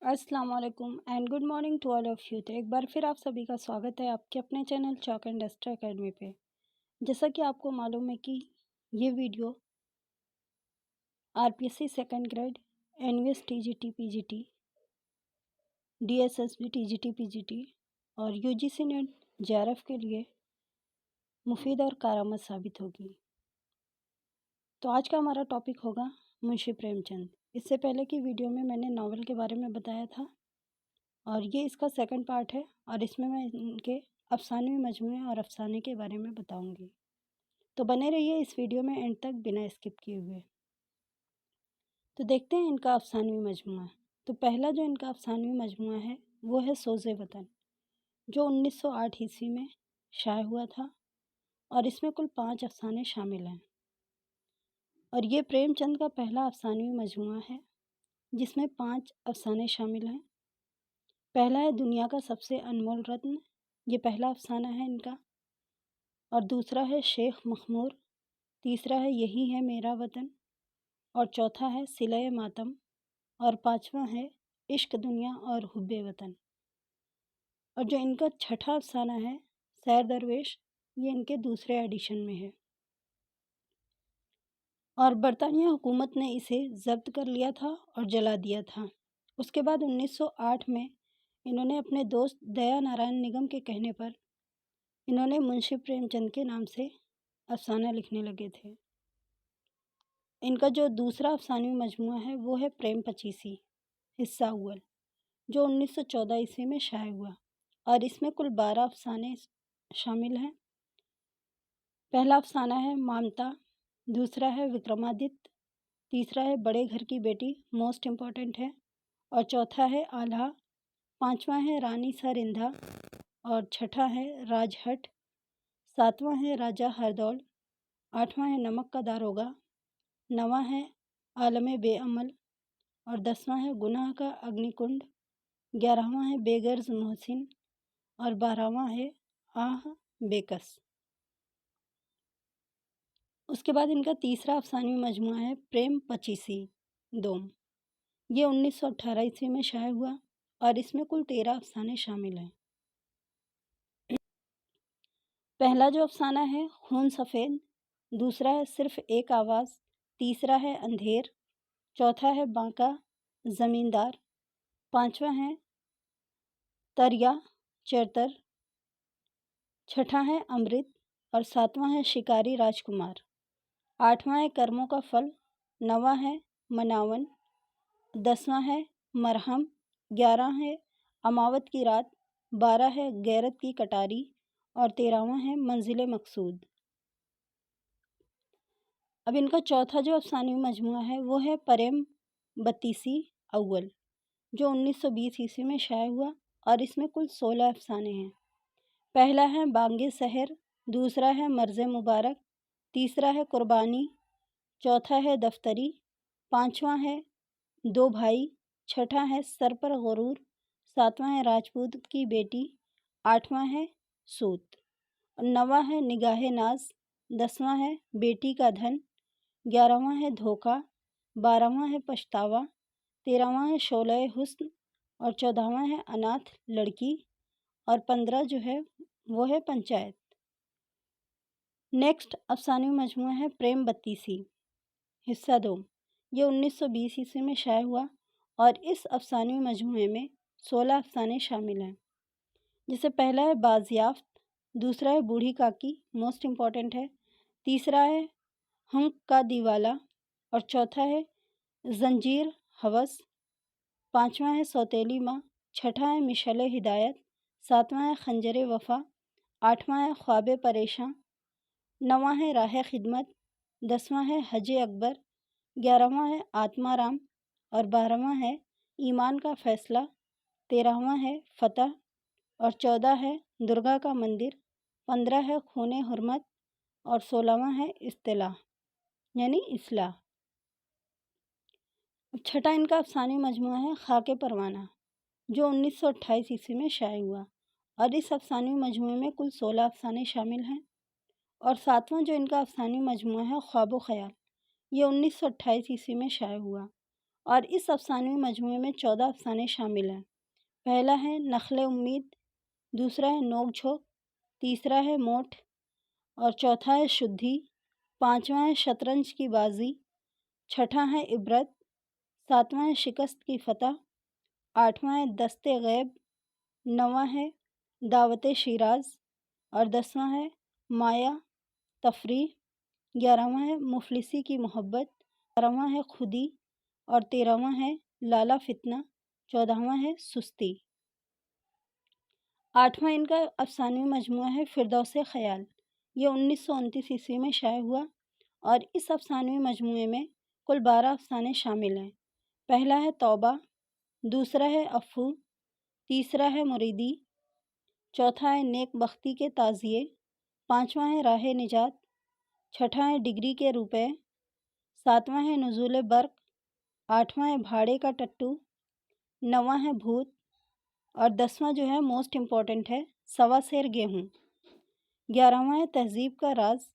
अस्सलाम वालेकुम and good morning to all of you. तो एक बार फिर आप सभी का स्वागत है आपके अपने channel chalk and duster academy पे। जैसा कि आपको मालूम है कि ये video RPSC second grade, NVS TGT PGT, DSSB TGT PGT और यूजीसी नेट जेआरएफ के लिए मुफीद और कारआमद साबित होगी। तो आज का हमारा टॉपिक होगा मुंशी प्रेमचंद। इससे पहले की वीडियो में मैंने नावल के बारे में बताया था और ये इसका सेकंड पार्ट है और इसमें मैं इनके अफ़सानवी मजमूए और अफ़साने के बारे में बताऊंगी। तो बने रहिए इस वीडियो में एंड तक बिना स्किप किए हुए। तो देखते हैं इनका अफ़सानवी मजमूआ। तो पहला जो इनका अफ़सानवी मजमूआ है वो है सोज़े वतन, जो 1908 ईस्वी में शाया हुआ था और इसमें कुल 5 अफ़साने शामिल हैं। और ये प्रेमचंद का पहला अफ़सानवी मजमूआ है जिसमें 5 अफ़साने शामिल हैं। पहला है दुनिया का सबसे अनमोल रत्न, ये पहला अफ़साना है इनका। और दूसरा है शेख मखमूर, तीसरा है यही है मेरा वतन और चौथा है सिले मातम और पांचवा है इश्क दुनिया और हुब्बे वतन। और जो इनका छठा अफसाना है सैर दरवेश, ये इनके दूसरे एडिशन में है और बरतानिया हुकूमत ने इसे जब्त कर लिया था और जला दिया था। उसके बाद 1908 में इन्होंने अपने दोस्त दया नारायण निगम के कहने पर इन्होंने मुंशी प्रेमचंद के नाम से अफसाना लिखने लगे थे। इनका जो दूसरा अफसानवी मजमूआ है वो है प्रेम पचीसी हिस्सा अव्वल, जो 1914 ईस्वी में शाया हुआ और इसमें कुल 12 अफसाने शामिल हैं। पहला अफसाना है मामता, दूसरा है विक्रमादित्य, तीसरा है बड़े घर की बेटी, मोस्ट इम्पॉर्टेंट है, और चौथा है आल्हा, पांचवा है रानी सरिंधा और छठा है राजहट, सातवां है राजा हरदौल, आठवां है नमक का दारोगा, नवां है आलम बेअमल और 10वां है गुनाह का अग्निकुंड, 11वां है बेगर्ज मोहसिन और 12वां है आह बेकस। उसके बाद इनका तीसरा अफसानवी मजमूआ है प्रेम पचीसी दोम, ये 1918 ईस्वी में शाया हुआ और इसमें कुल 13 अफसाने शामिल हैं। पहला जो अफसाना है खून सफ़ेद, दूसरा है सिर्फ एक आवाज़, तीसरा है अंधेर, चौथा है बांका ज़मींदार, पांचवा है तरिया चरतर, छठा है अमृत और सातवां है शिकारी राजकुमार, आठवां है कर्मों का फल, नवां है मनावन, 10वां है मरहम, 11 है अमावत की रात, 12 है गैरत की कटारी और 13वां है मंजिल मकसूद। अब इनका चौथा जो अफसानवी मजमूआ है वो है प्रेम बत्तीसी अव्वल, जो 1920 ईस्वी में शाया हुआ और इसमें कुल 16 अफसाने हैं। पहला है बांगे सहर, दूसरा है मर्ज़ मुबारक, तीसरा है कुर्बानी, चौथा है दफ्तरी, पांचवा है दो भाई, छठा है सर पर गुरूर, सातवां है राजपूत की बेटी, आठवां है सूत, नवां है निगाहे नाज, 10वां है बेटी का धन, 11वां है धोखा, 12वां है पछतावा, 13वां है शोले हुस्न और 14वां है अनाथ लड़की और 15 जो है वो है पंचायत। नेक्स्ट अफसानवी मजमूआ है प्रेम बत्तीसी हिस्सा दो, ये 1920 ईस्वी में शाया हुआ और इस अफसानवी मजमूए में 16 अफसाने शामिल हैं। जिसे पहला है बाजियाफ्त, दूसरा है बूढ़ी काकी, मोस्ट इम्पॉर्टेंट है, तीसरा है हंक का दीवाला और चौथा है जंजीर हवस, पांचवा है सौतेली माँ, छठा है मिशले हिदायत, सातवां है खंजर वफा, आठवां है ख्वाब परेशान, नवां है राह खिदमत, 10वां है हज अकबर, 11वां है आत्माराम और 12वां है ईमान का फैसला, 13वां है फतह और 14 है दुर्गा का मंदिर, 15 है खून हुर्मत और 16वां है इस्तिलाह यानी इस्लाह। छठा इनका अफसानी मजमूआ है खाके परवाना, जो 1928 ईस्वी में शाया हुआ और इस अफसानी मजमूए में कुल 16 अफसाने शामिल हैं। और सातवां जो इनका अफसानी मजमूआ है ख्वाब ख्याल, ये 1928 ईस्वी में शाया हुआ اور اس افسانوی مجموعے میں 14 افسانے شامل ہیں۔ پہلا ہے نخل امید، دوسرا ہے نوک جھوک، تیسرا ہے موٹھ اور چوتھا ہے شدھی، پانچواں ہے شطرنج کی بازی، چھٹا ہے عبرت، ساتواں ہے شکست کی فتح، آٹھواں ہے دست غیب، نواں ہے دعوت شیراز اور 10واں ہے مایا تفریح، 11واں ہے مفلسی کی محبت، 12واں ہے خودی اور 13واں ہے لالا فتنہ، 14واں ہے سستی۔ آٹھواں ان کا افسانوی مجموعہ ہے فردوس خیال۔ یہ 1929 عیسوی میں شائع ہوا اور اس افسانوی مجموعے میں کل 12 افسانے شامل ہیں۔ پہلا ہے توبہ، دوسرا ہے عفو، تیسرا ہے مریدی، چوتھا ہے نیک بختی کے تعزیے، پانچواں ہے راہ نجات، چھٹا ہے ڈگری کے روپے، ساتواں ہے نزول برق، آٹھواں ہے بھاڑے کا ٹٹو، نواں ہے بھوت اور 10واں جو ہے موسٹ امپورٹنٹ ہے سوا سیر گیہوں، 11واں ہے تہذیب کا راز،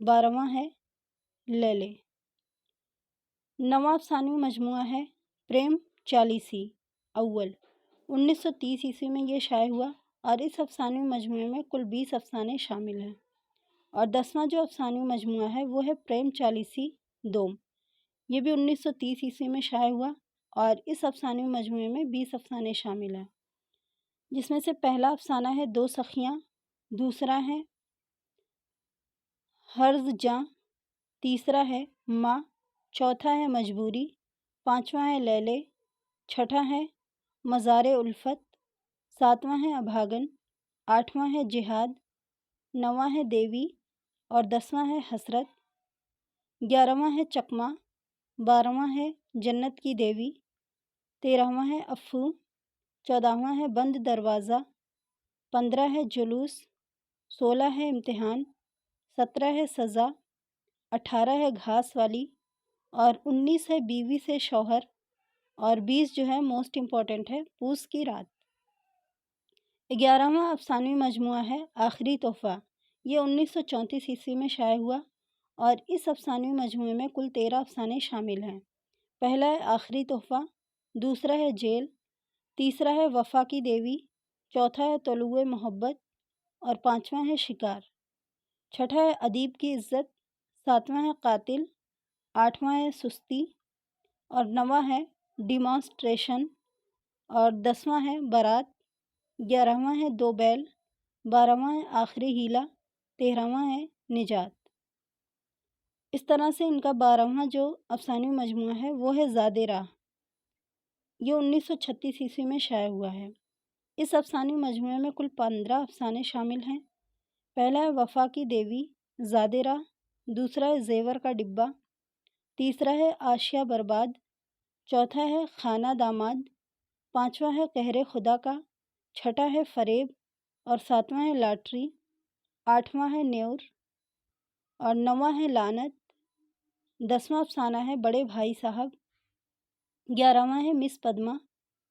12واں ہے لیلے۔ نواں افسانوی مجموعہ ہے پریم چالیسی اول، 1930 عیسوی میں یہ شائع ہوا اور اس افسانوی مجموعے میں کل 20 افسانے شامل ہیں۔ اور 10واں جو افسانوی مجموعہ ہے وہ ہے پریم چالیسی دوم، یہ بھی 1930 عیسوی میں شائع ہوا اور اس افسانوی مجموعے میں 20 افسانے شامل ہیں، جس میں سے پہلا افسانہ ہے دو سخیاں، دوسرا ہے ہرز جاں، تیسرا ہے ماں، چوتھا ہے مجبوری، پانچواں ہے لیلے، چھٹا ہے مزار الفت، ساتواں ہے ابھاگن، آٹھواں ہے جہاد، نواں ہے دیوی اور 10واں ہے حسرت، 11واں ہے چکما، 12واں ہے جنت کی دیوی، 13واں ہے افو، 14واں ہے بند دروازہ، 15 ہے جلوس، 16 ہے امتحان، 17 ہے سزا، 18 ہے گھاس والی اور 19 ہے بیوی سے شوہر اور 20 جو ہے موسٹ امپورٹنٹ ہے پوس کی رات۔ 11واں افسانوی مجموعہ ہے آخری تحفہ، یہ 1934 عیسوی میں شائع ہوا اور اس افسانوی مجموعے میں کل 13 افسانے شامل ہیں۔ پہلا ہے آخری تحفہ، دوسرا ہے جیل، تیسرا ہے وفا کی دیوی، چوتھا ہے طلوع محبت اور پانچواں ہے شکار، چھٹا ہے ادیب کی عزت، ساتواں ہے قاتل، آٹھواں ہے سستی اور نواں ہے ڈیمانسٹریشن اور 10واں ہے بارات، 11واں ہے دو بیل، 12واں ہے آخری ہیلا، 13واں ہے نجات۔ اس طرح سے ان کا 12واں جو افسانوی مجموعہ ہے وہ ہے زاد راہ، یہ 1936 عیسوی میں شائع ہوا ہے۔ اس افسانوی مجموعے میں کل 15 افسانے شامل ہیں۔ پہلا ہے وفا کی دیوی زاد راہ، دوسرا ہے زیور کا ڈبہ، تیسرا ہے آشیا برباد، چوتھا ہے خانہ داماد، پانچواں ہے قہر خدا کا، چھٹا ہے فریب اور ساتواں ہے لاٹری، آٹھواں ہے نیور اور نواں ہے لعنت، 10واں افسانہ ہے بڑے بھائی صاحب، 11واں ہے مس پدما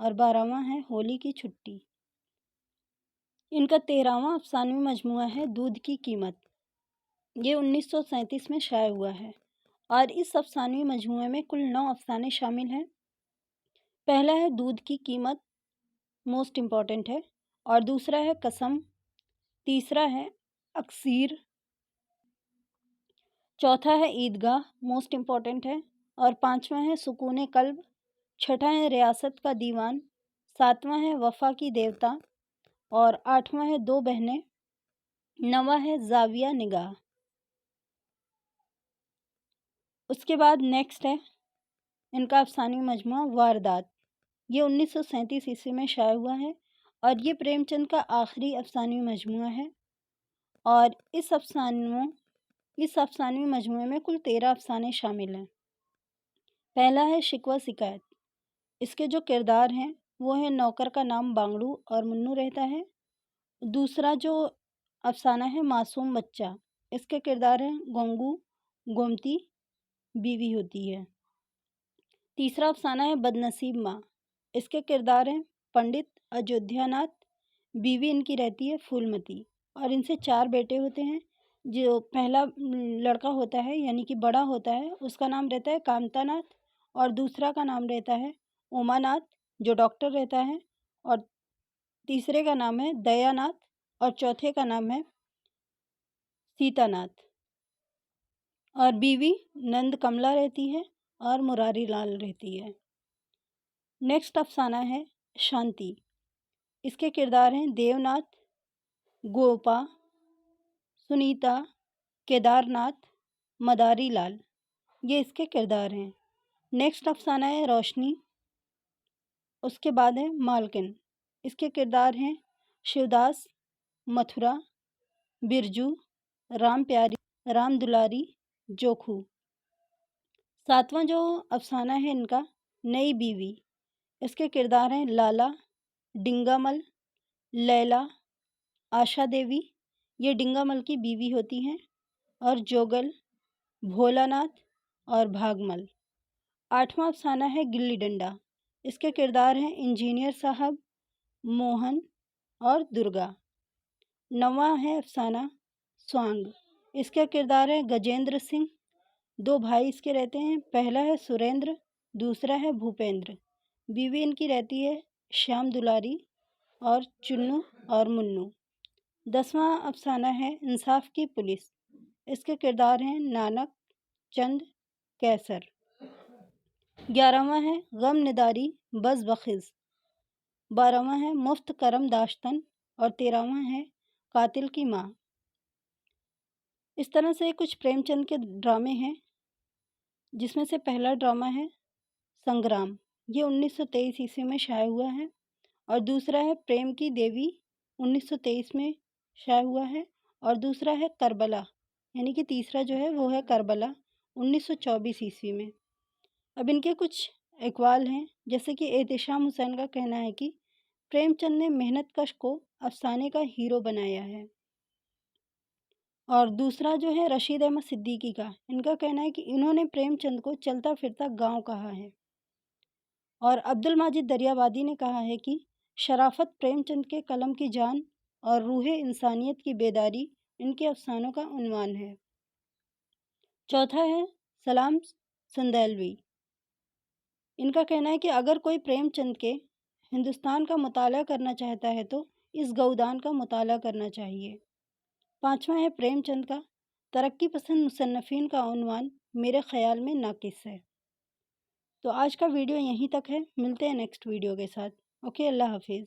اور 12واں ہے ہولی کی چھٹی۔ ان کا 13واں افسانوی مجموعہ ہے دودھ کی قیمت، یہ 1937 میں شائع ہوا ہے اور اس افسانوی مجموعے میں کل 9 افسانے شامل ہیں۔ پہلا ہے دودھ کی قیمت، موسٹ امپورٹنٹ ہے، اور دوسرا ہے قسم، تیسرا ہے اکسیر، چوتھا ہے عیدگاہ، موسٹ امپورٹنٹ ہے، اور پانچواں ہے سکون قلب، چھٹا ہے ریاست کا دیوان، ساتواں ہے وفا کی دیوتا اور آٹھواں ہے دو بہنیں، نواں ہے زاویہ نگاہ۔ اس کے بعد نیکسٹ ہے ان کا افسانوی مجموعہ واردات، یہ 1937 عیسوی میں شائع ہوا ہے اور یہ پریم چند کا آخری افسانوی مجموعہ ہے اور اس افسانوی مجموعے میں کل 13 افسانے شامل ہیں۔ پہلا ہے شکوہ شکایت، اس کے جو کردار ہیں وہ ہے نوکر کا نام بانگڑو اور منو رہتا ہے، دوسرا جو افسانہ ہے معصوم بچہ، اس کے کردار ہیں گونگو، گومتی بیوی ہوتی ہے، تیسرا افسانہ ہے بد نصیب ماں، اس کے کردار ہیں پنڈت اجودھیا ناتھ، بیوی ان کی رہتی ہے پھولمتی اور ان سے 4 بیٹے ہوتے ہیں۔ جو پہلا لڑکا ہوتا ہے یعنی کہ بڑا ہوتا ہے اس کا نام رہتا ہے کامتا ناتھ और दूसरा का नाम रहता है उमानाथ जो डॉक्टर रहता है, और तीसरे का नाम है दयानाथ, और चौथे का नाम है सीतानाथ। और बीवी नंद कमला रहती है और मुरारी लाल रहती है। नेक्स्ट अफसाना है शांति। इसके किरदार हैं देवनाथ, गोपा, सुनीता, केदारनाथ, मदारी लाल, ये इसके किरदार हैं। नेक्स्ट अफसाना है रोशनी। उसके बाद है मालकिन। इसके किरदार हैं शिवदास, मथुरा, बिरजू, राम प्यारी, राम दुलारी, जोखू। सातवां जो अफसाना है इनका नई बीवी। इसके किरदार हैं लाला, डिंगामल, लैला, आशा देवी, ये डिंगामल की बीवी होती हैं, और जोगल, भोलानाथ और भागमल। आठवां अफसाना है गिल्ली डंडा। इसके किरदार हैं इंजीनियर साहब, मोहन और दुर्गा। नौवां है अफसाना स्वांग। इसका किरदार है गजेंद्र सिंह। दो भाई इसके रहते हैं, पहला है सुरेंद्र, दूसरा है भूपेंद्र। बीवी इनकी रहती है श्याम दुलारी और चुन्नू और मुन्नू। 10वां अफसाना है इंसाफ की पुलिस। इसके किरदार हैं नानक, चंद, कैसर। 11वां है गम निदारी बस बखिज। 12वां है मुफ्त करम दाश्तन, और 13वां है कातिल की माँ। इस तरह से कुछ प्रेमचंद के ड्रामे हैं, जिसमें से पहला ड्रामा है संग्राम, ये 1923 ईस्वी में शाया हुआ है, और दूसरा है प्रेम की देवी, 1923 में शाया हुआ है, और दूसरा है करबला, यानी कि तीसरा जो है वो है करबला, 1924 ईस्वी में। अब इनके कुछ इकवाल हैं, जैसे कि एहतिशाम हुसैन का कहना है कि प्रेमचंद ने मेहनतकश को अफसाने का हीरो बनाया है। और दूसरा जो है रशीद अहमद सिद्दीकी का, इनका कहना है कि इन्होंने प्रेमचंद को चलता फिरता गांव कहा है। और अब्दुल माजिद दरियाबादी ने कहा है कि शराफत प्रेमचंद के कलम की जान और रूहे इंसानियत की बेदारी इनके अफसानों का उन्वान है। चौथा है सलाम संदैलवी। इनका कहना है कि अगर कोई प्रेमचंद के हिंदुस्तान का मुताला करना चाहता है तो इस गौदान का मुताला करना चाहिए। पांचवा है प्रेमचंद का तरक्की पसंद मुसन्नफीन का उन्वान मेरे ख्याल में नाकिस है। तो आज का वीडियो यहीं तक है, मिलते हैं नेक्स्ट वीडियो के साथ। ओके, अल्लाह हाफिज़।